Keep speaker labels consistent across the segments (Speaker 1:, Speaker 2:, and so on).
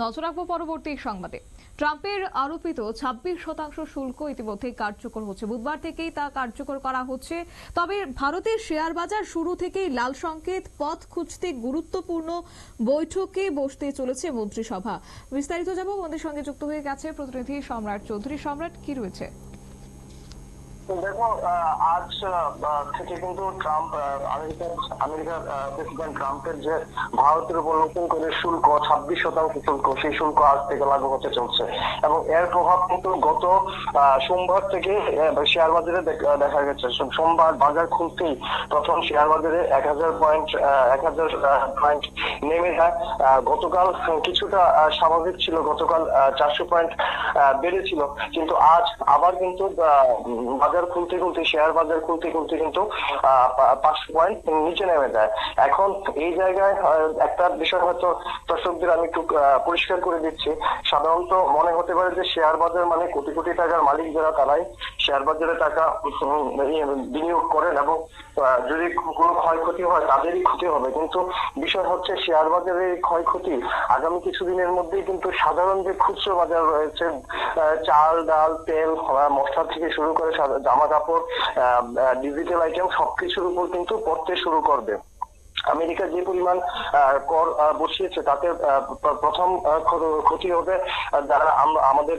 Speaker 1: নজর রাখবো পরবর্তী সংবাদে। ট্রাম্পের আরোপিত 26% শুল্ক ইতিমধ্যে কার্যকর হচ্ছে, বুধবার থেকেই তা কার্যকর করা হচ্ছে। তবে ভারতের শেয়ার বাজার শুরু থেকেই লাল সংকেত, পথ খুঁজতে গুরুত্বপূর্ণ বৈঠকে বসতে চলেছে মন্ত্রিসভা। বিস্তারিত যাব, আমাদের সঙ্গে যুক্ত হয়ে গেছে প্রতিনিধি সম্রাট চৌধুরী। সম্রাট, কি রয়েছে?
Speaker 2: দেখো, আজ থেকে কিন্তু ট্রাম্প আমেরিকার প্রেসিডেন্ট ট্রাম্পের যে ভারতের উপর নতুন করে শুল্ক 26% শুল্ক, সেই শুল্ক আজ থেকে লাগু হতে চলছে এবং এর প্রভাব কিন্তু গত সোমবার থেকে শেয়ার বাজারে দেখা গেছে। সোমবার বাজার খুলতেই প্রথম শেয়ার বাজারে 1000 পয়েন্ট নেমে যায়। গতকাল কিছুটা স্বাভাবিক ছিল, গতকাল 400 পয়েন্ট বেড়েছিল, কিন্তু আজ আবার কিন্তু শেয়ার বাজার খুলতে কিন্তু 500 পয়েন্ট নিচে নেমে যায়। এখন এই জায়গায় একটা বিষয় হয়তো দর্শকদের আমি একটু পরিষ্কার করে দিচ্ছি। সাধারণত মনে হতে পারে যে শেয়ার বাজার মানে কোটি কোটি টাকার মালিক যারা, তারাই শেয়ার বাজারে টাকা বিনিয়োগ করেন এবং যদি কোনো ক্ষয়ক্ষতি হয় তাদেরই ক্ষতি হবে। কিন্তু বিষয় হচ্ছে শেয়ার বাজারের ক্ষয়ক্ষতি আগামী কিছুদিনের মধ্যেই কিন্তু সাধারণ যে খুচরো বাজার রয়েছে, চাল, ডাল, তেল, মশলা থেকে শুরু করে জামা কাপড়, ডিজিটাল আইটেম সবকিছুর উপর কিন্তু পড়তে শুরু করবে। আমেরিকা যে পরিমাণ কর বসিয়েছে তাতে প্রথম ক্ষতি হবে যারা আমাদের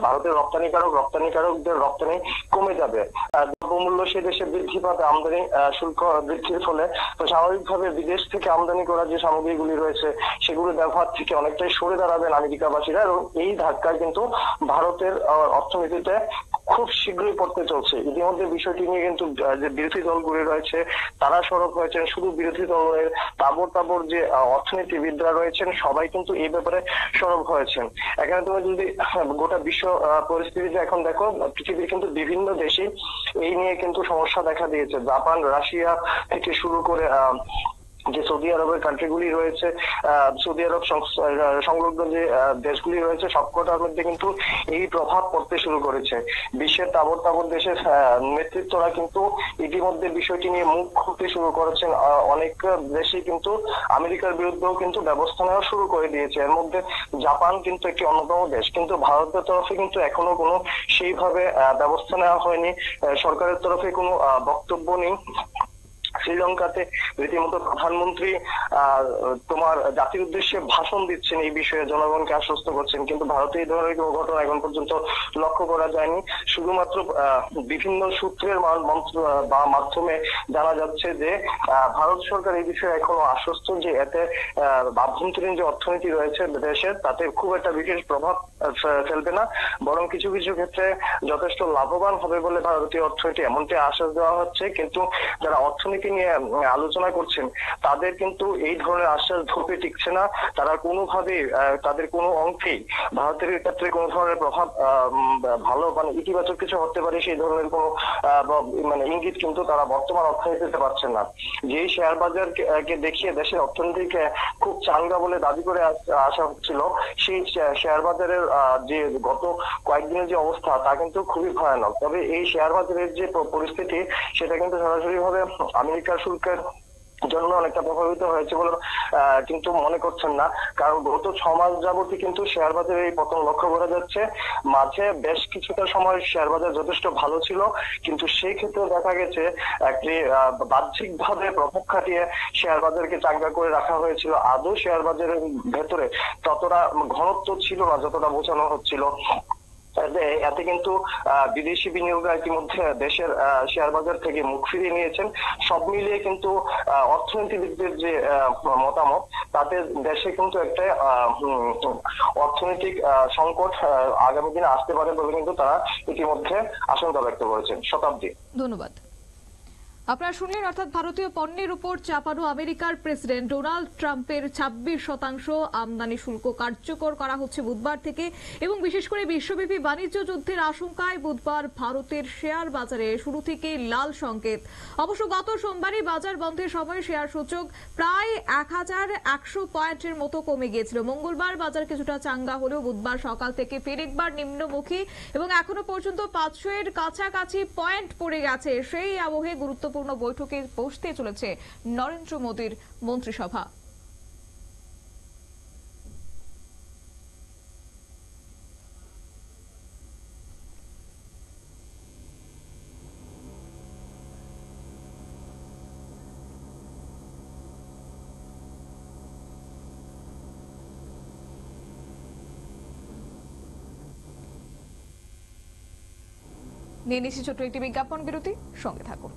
Speaker 2: ভারতের রপ্তানিকারকদের রপ্তানি কমে যাবে, দ্রব্যমূল্য সে দেশে বৃদ্ধি পাবে আমদানি শুল্ক বৃদ্ধির ফলে। তো স্বাভাবিকভাবে বিদেশ থেকে আমদানি করা যে সামগ্রীগুলি রয়েছে সেগুলো ব্যবহার থেকে অনেকটাই সরে দাঁড়াবেন আমেরিকাবাসীরা এবং এই ধাক্কায় কিন্তু ভারতের অর্থনীতিতে খুব শীঘ্রই পড়তে চলছে। ইতিমধ্যে বিষয়টি নিয়ে কিন্তু যে বিরোধী দলগুলি রয়েছে তারা সরব হয়েছেন, শুধু বিরোধী দলের তাবর যে অর্থনীতিবিদরা রয়েছেন সবাই কিন্তু এই ব্যাপারে সরব হয়েছেন। এখানে তুমি যদি গোটা বিশ্ব পরিস্থিতিতে এখন দেখো, পৃথিবীর কিন্তু বিভিন্ন দেশে এই নিয়ে কিন্তু সমস্যা দেখা দিয়েছে। জাপান, রাশিয়া থেকে শুরু করে যে সৌদি আরবের কান্ট্রিগুলি রয়েছে, সৌদি আরব সংলগ্ন যে দেশগুলি রয়েছে সবকটার মধ্যে কিন্তু এই প্রভাব পড়তে শুরু করেছে। বিশ্বের তাবর দেশের নেতৃত্বরা কিন্তু ইতিমধ্যে বিষয়টি নিয়ে মুখ খুলতে শুরু করেছেন। অনেক দেশই কিন্তু আমেরিকার বিরুদ্ধেও কিন্তু ব্যবস্থা নেওয়া শুরু করে দিয়েছে। এর মধ্যে জাপান কিন্তু একটি অন্যতম দেশ, কিন্তু ভারতের তরফে কিন্তু এখনো কোনো সেইভাবে ব্যবস্থা নেওয়া হয়নি, সরকারের তরফে কোনো বক্তব্য নেই। শ্রীলঙ্কাতে রীতিমতো প্রধানমন্ত্রী তোমার জাতির উদ্দেশ্যে ভাষণ দিচ্ছেন, এই বিষয়ে জনগণকে আশ্বস্ত করছেন, কিন্তু ভারতে এই ধরনের কোনো ঘটনা এখন পর্যন্ত লক্ষ্য করা যায়নি। শুধুমাত্র বিভিন্ন সূত্রের মাধ্যমে জানা যাচ্ছে যে ভারত সরকার এই বিষয়ে এখনো আশ্বস্ত যে এতে আভ্যন্তরীণ যে অর্থনীতি রয়েছে দেশের তাতে খুব একটা বিশেষ প্রভাব ফেলবে না, বরং কিছু কিছু ক্ষেত্রে যথেষ্ট লাভবান হবে বলে ভারতীয় অর্থনীতি এমনটি আশ্বাস দেওয়া হচ্ছে। কিন্তু যারা অর্থনীতি নিয়ে আলোচনা করছেন তাদের কিন্তু এই ধরনের আশ্বাস ধরে টিকছে না। তারা কোনোভাবে তাদের কোনো অংশেই ভারতের ক্ষেত্রে কোনো ধরনের প্রভাব ভালো মানে ইতিবাচক কিছু হতে পারে সেই ধরনের কোনো মানে ইঙ্গিত কিন্তু তারা বর্তমান অর্থনীতিতে পাচ্ছেন না। যেই শেয়ার বাজারকে দেখিয়ে দেশের অর্থনীতিকে খুব চাঙ্গা বলে দাবি করে আসা হচ্ছিল, সেই শেয়ার বাজারের যে গত কয়েকদিনের যে অবস্থা তা কিন্তু খুবই ভয়ানক। তবে এই শেয়ার বাজারের যে পরিস্থিতি সেটা কিন্তু সরাসরি ভাবে আমেরিকার শুল্কের জন্য অনেকটা প্রভাবিত হয়েছে বলে কিন্তু মনে করছেন না, কারণ গত 6 মাস যাবতই কিন্তু শেয়ার বাজারে এই পতন লক্ষ্য করা যাচ্ছে। মাঝে বেশ কিছুটা সময় শেয়ার বাজার যথেষ্ট ভালো ছিল, কিন্তু সেই ক্ষেত্রে দেখা গেছে একটি বাহ্যিকভাবে প্রভাব খাটিয়ে শেয়ার বাজারকে চাঙ্গা করে রাখা হয়েছিল। আদৌ শেয়ার বাজারের ভেতরে ততটা ঘনত্ব ছিল না যতটা বোঝানো হচ্ছিল। এতে কিন্তু বিদেশি বিনিয়োগরা ইতিমধ্যে দেশের শেয়ার বাজার থেকে মুখ ফিরিয়ে নিয়েছেন। সব মিলিয়ে কিন্তু অর্থনীতিবিদদের যে মতামত তাতে দেশে কিন্তু একটা অর্থনৈতিক সংকট আগামী দিনে আসতে পারে বলে কিন্তু তারা ইতিমধ্যে আশঙ্কা ব্যক্ত করেছেন। শতাব্দী,
Speaker 1: ধন্যবাদ। আপনারা শুনলেন, অর্থাৎ ভারতীয় পণ্যের উপর চাপানো আমেরিকার প্রেসিডেন্ট ডোনাল্ড ট্রাম্পের 26% আমদানি শুল্ক কার্যকর করা হচ্ছে বুধবার থেকে, এবং বিশেষ করে বিশ্বব্যাপী বাণিজ্য যুদ্ধের আশঙ্কায় বুধবার ভারতের শেয়ার বাজারে শুরু থেকেই লাল সংকেত। অবশ্য গত সোমবারই বাজার বন্ধের সময় শেয়ার সূচক প্রায় 1100 পয়েন্টের মতো কমে গিয়েছিল। মঙ্গলবার বাজার কিছুটা চাঙ্গা হলেও বুধবার সকাল থেকে ফের একবার নিম্নমুখী এবং এখনো পর্যন্ত 500 এর কাছাকাছি পয়েন্ট পড়ে গেছে। সেই আবহে গুরুত্বপূর্ণ বৈঠকে বসতে চলেছে নরেন্দ্র মোদীর মন্ত্রিসভা। নিয়ে নিচ্ছি ছোট্ট একটি বিজ্ঞাপন বিরতি, সঙ্গে থাকুন।